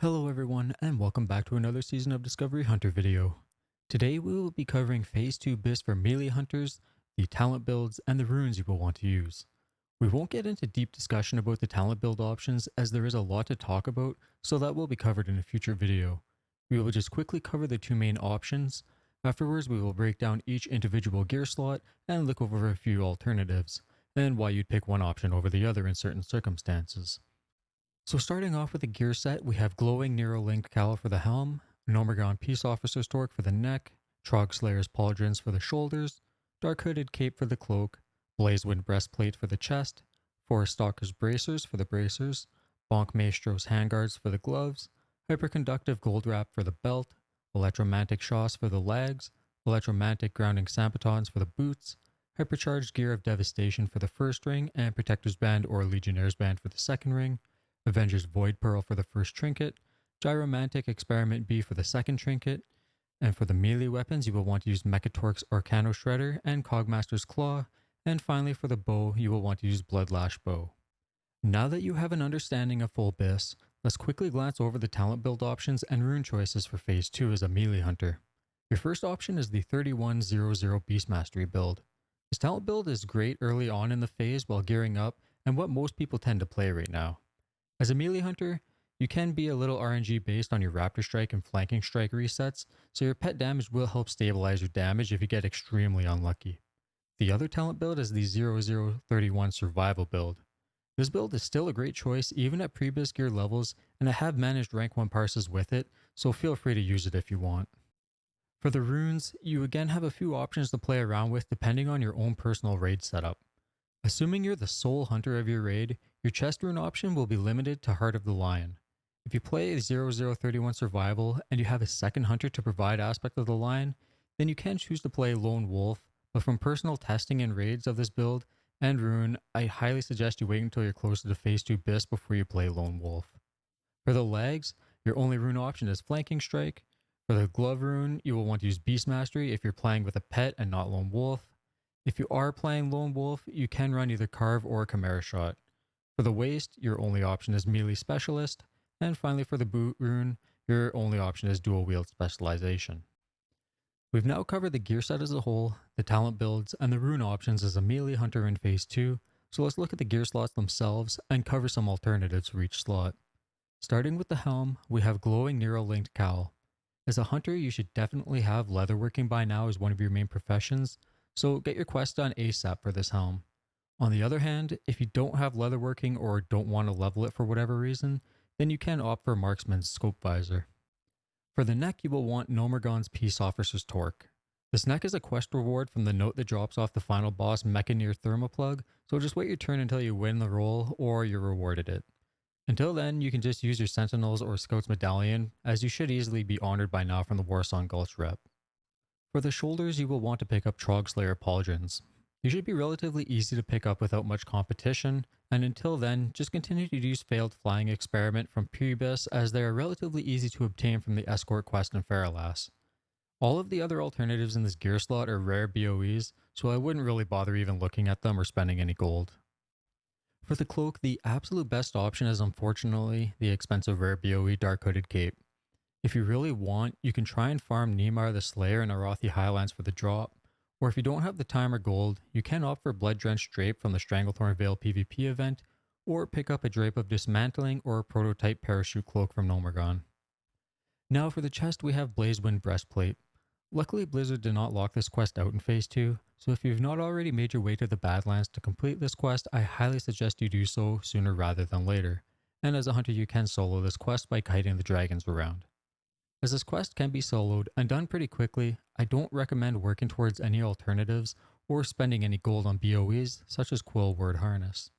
Hello everyone, and welcome back to another season of Discovery Hunter video. Today we will be covering Phase 2 BiS for melee hunters, the talent builds, and the runes you will want to use. We won't get into deep discussion about the talent build options as there is a lot to talk about, so that will be covered in a future video. We will just quickly cover the two main options. Afterwards we will break down each individual gear slot and look over a few alternatives, and why you'd pick one option over the other in certain circumstances. So starting off with the gear set, we have glowing Nero-linked cowl for the helm, Nomergon Peace Officer's Torque for the neck, Trog Slayer's Pauldrons for the shoulders, Dark Hooded Cape for the cloak, Blazewind Breastplate for the chest, Forest Stalker's Bracers for the bracers, Bonk Maestro's Handguards for the gloves, Hyperconductive Gold Wrap for the belt, Electromantic Shoss for the legs, Electromantic Grounding Sampatons for the boots, Hypercharged Gear of Devastation for the first ring, and Protector's Band or Legionnaire's Band for the second ring, Avengers Void Pearl for the first trinket, Gyromantic Experiment B for the second trinket, and for the melee weapons you will want to use Mechatorque's Arcano Shredder and Cogmaster's Claw, and finally for the bow you will want to use Bloodlash Bow. Now that you have an understanding of full BiS, let's quickly glance over the talent build options and rune choices for Phase 2 as a melee hunter. Your first option is the 3100 Beast Mastery build. This talent build is great early on in the phase while gearing up and what most people tend to play right now. As a melee hunter, you can be a little RNG based on your Raptor Strike and Flanking Strike resets, so your pet damage will help stabilize your damage if you get extremely unlucky. The other talent build is the 0031 Survival build. This build is still a great choice even at pre-BiS gear levels, and I have managed rank 1 parses with it, so feel free to use it if you want. For the runes, you again have a few options to play around with depending on your own personal raid setup. Assuming you're the sole hunter of your raid, your chest rune option will be limited to Heart of the Lion. If you play 0031 Survival and you have a second hunter to provide aspect of the lion, then you can choose to play Lone Wolf, but from personal testing and raids of this build and rune, I highly suggest you wait until you're closer to Phase 2 BiS before you play Lone Wolf. For the legs, your only rune option is Flanking Strike. For the glove rune, you will want to use Beast Mastery if you're playing with a pet and not Lone Wolf. If you are playing Lone Wolf, you can run either Carve or Chimera Shot. For the waist, your only option is Melee Specialist, and finally for the boot rune, your only option is Dual Wield Specialization. We've now covered the gear set as a whole, the talent builds, and the rune options as a melee hunter in Phase 2, so let's look at the gear slots themselves and cover some alternatives for each slot. Starting with the helm, we have glowing Nero-linked cowl. As a hunter, you should definitely have leatherworking by now as one of your main professions, so get your quest done ASAP for this helm. On the other hand, if you don't have leatherworking or don't want to level it for whatever reason, then you can opt for Marksman's Scope Visor. For the neck, you will want Nomergon's Peace Officer's Torque. This neck is a quest reward from the note that drops off the final boss Mechaneer Thermoplug, so just wait your turn until you win the role or you're rewarded it. Until then, you can just use your Sentinels or Scout's Medallion, as you should easily be honored by now from the Warsong Gulch rep. For the shoulders, you will want to pick up Trog Slayer Pauldrons. They should be relatively easy to pick up without much competition, and until then, just continue to use Failed Flying Experiment from pre-BiS as they are relatively easy to obtain from the Escort quest in Feralas. All of the other alternatives in this gear slot are rare BOEs, so I wouldn't really bother even looking at them or spending any gold. For the cloak, the absolute best option is unfortunately the expensive rare BOE Dark Hooded Cape. If you really want, you can try and farm Neymar the Slayer in Arathi Highlands for the drop, or if you don't have the time or gold, you can opt for Blood Drenched Drape from the Stranglethorn Vale PvP event, or pick up a Drape of Dismantling or a Prototype Parachute Cloak from Nomergon. Now for the chest, we have Blazewind Breastplate. Luckily, Blizzard did not lock this quest out in Phase 2, so if you've not already made your way to the Badlands to complete this quest, I highly suggest you do so sooner rather than later. And as a hunter, you can solo this quest by kiting the dragons around. As this quest can be soloed and done pretty quickly, I don't recommend working towards any alternatives or spending any gold on BOEs such as Quill Word Harness.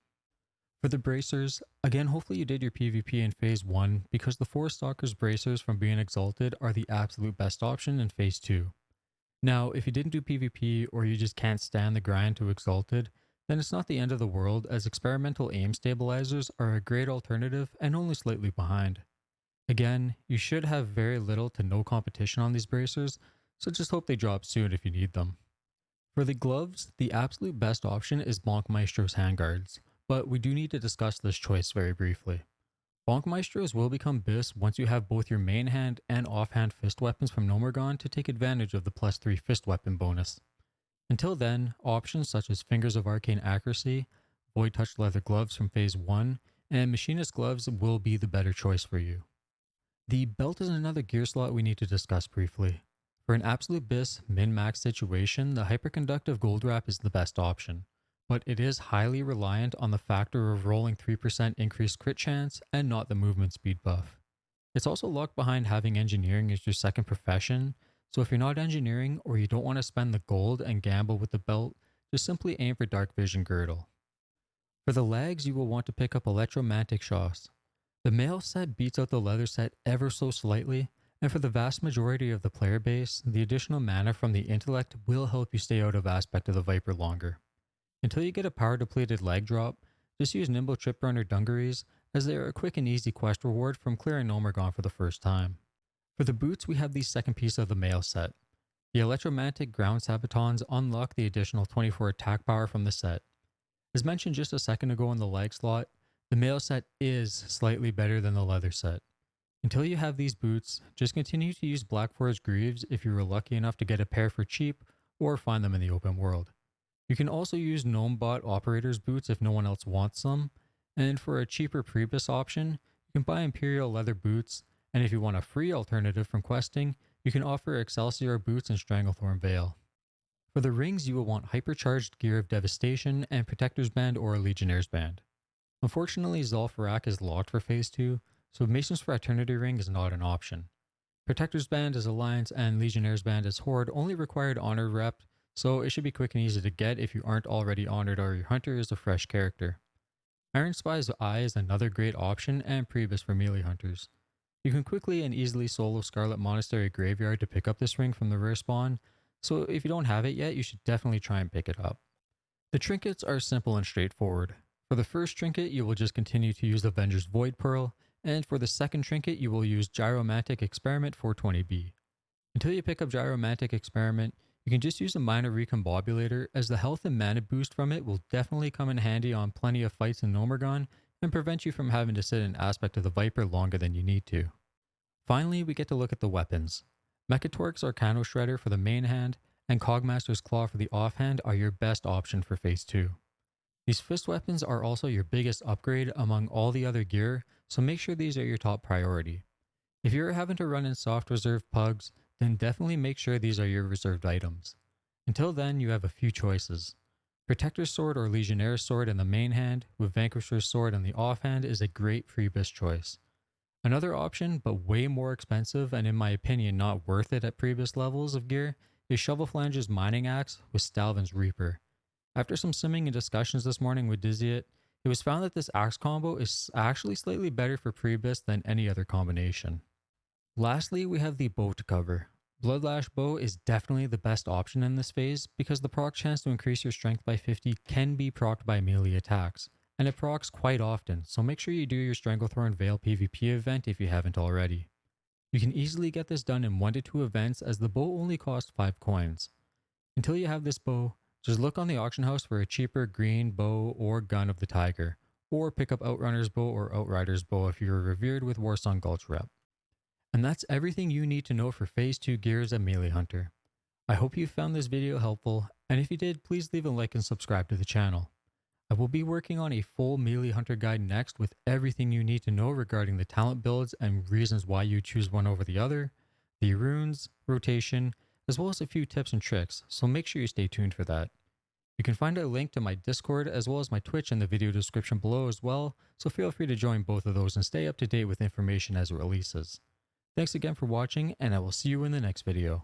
For the bracers, again hopefully you did your PvP in Phase 1 because the Forest Stalker's bracers from being exalted are the absolute best option in Phase 2. Now, if you didn't do PvP or you just can't stand the grind to exalted, then it's not the end of the world as experimental aim stabilizers are a great alternative and only slightly behind. Again, you should have very little to no competition on these bracers, so just hope they drop soon if you need them. For the gloves, the absolute best option is Bonk Maestro's Handguards, but we do need to discuss this choice very briefly. Bonk Maestros will become BiS once you have both your main hand and offhand fist weapons from Nomergon to take advantage of the +3 fist weapon bonus. Until then, options such as Fingers of Arcane Accuracy, Void Touch Leather Gloves from Phase 1, and Machinist Gloves will be the better choice for you. The belt is another gear slot we need to discuss briefly. For an absolute BiS min-max situation, the hyperconductive gold wrap is the best option, but it is highly reliant on the factor of rolling 3% increased crit chance and not the movement speed buff. It's also locked behind having engineering as your second profession, so if you're not engineering or you don't want to spend the gold and gamble with the belt, just simply aim for Dark Vision Girdle. For the legs, you will want to pick up Electromantic Shots. The mail set beats out the leather set ever so slightly, and for the vast majority of the player base, the additional mana from the intellect will help you stay out of aspect of the Viper longer. Until you get a power depleted leg drop, just use Nimble Trip Runner Dungarees, as they are a quick and easy quest reward from clearing Nomergon for the first time. For the boots, we have the second piece of the mail set. The Electromantic Ground Sabatons unlock the additional 24 attack power from the set. As mentioned just a second ago in the leg slot, the mail set is slightly better than the leather set. Until you have these boots, just continue to use Black Forest Greaves if you were lucky enough to get a pair for cheap or find them in the open world. You can also use Gnomebot Operator's boots if no one else wants them, and for a cheaper Prebis option, you can buy Imperial Leather boots, and if you want a free alternative from questing, you can offer Excelsior boots and Stranglethorn Veil. For the rings, you will want Hypercharged Gear of Devastation and Protector's Band or Legionnaire's Band. Unfortunately, Zul'Farrak is locked for Phase 2, so Mason's Fraternity Ring is not an option. Protector's Band as Alliance and Legionnaire's Band as Horde only required Honor Rep, so it should be quick and easy to get if you aren't already honored or your hunter is a fresh character. Iron Spy's Eye is another great option and Prebis for melee hunters. You can quickly and easily solo Scarlet Monastery Graveyard to pick up this ring from the rare spawn, so if you don't have it yet, you should definitely try and pick it up. The trinkets are simple and straightforward. For the first trinket, you will just continue to use Avenger's Void Pearl, and for the second trinket, you will use Gyromantic Experiment 420B. Until you pick up Gyromantic Experiment, you can just use a minor recombobulator, as the health and mana boost from it will definitely come in handy on plenty of fights in Nomergon and prevent you from having to sit in aspect of the Viper longer than you need to. Finally, we get to look at the weapons. Mechatork's Arcano Shredder for the main hand and Cogmaster's Claw for the offhand are your best option for Phase 2. These fist weapons are also your biggest upgrade among all the other gear, so make sure these are your top priority. If you're having to run in soft reserve pugs, then definitely make sure these are your reserved items. Until then, you have a few choices. Protector's Sword or Legionnaire's Sword in the main hand, with Vanquisher's Sword in the offhand is a great freebis choice. Another option, but way more expensive and in my opinion not worth it at prebis levels of gear, is Shovelflange's Mining Axe with Stalvin's Reaper. After some simming and discussions this morning with Dizzyit, it was found that this axe combo is actually slightly better for prebis than any other combination. Lastly, we have the bow to cover. Bloodlash Bow is definitely the best option in this phase because the proc chance to increase your strength by 50 can be procced by melee attacks, and it procs quite often, so make sure you do your Stranglethorn Veil PvP event if you haven't already. You can easily get this done in 1 to 2 events as the bow only costs 5 coins. Until you have this bow, just look on the auction house for a cheaper green bow or gun of the tiger, or pick up Outrunner's Bow or Outrider's Bow if you're revered with Warsong Gulch rep. And that's everything you need to know for Phase 2 gear as a melee hunter. I hope you found this video helpful, and if you did, please leave a like and subscribe to the channel. I will be working on a full melee hunter guide next with everything you need to know regarding the talent builds and reasons why you choose one over the other, the runes, rotation, as well as a few tips and tricks, so make sure you stay tuned for that. You can find a link to my Discord as well as my Twitch in the video description below as well, so feel free to join both of those and stay up to date with information as it releases. Thanks again for watching, and I will see you in the next video.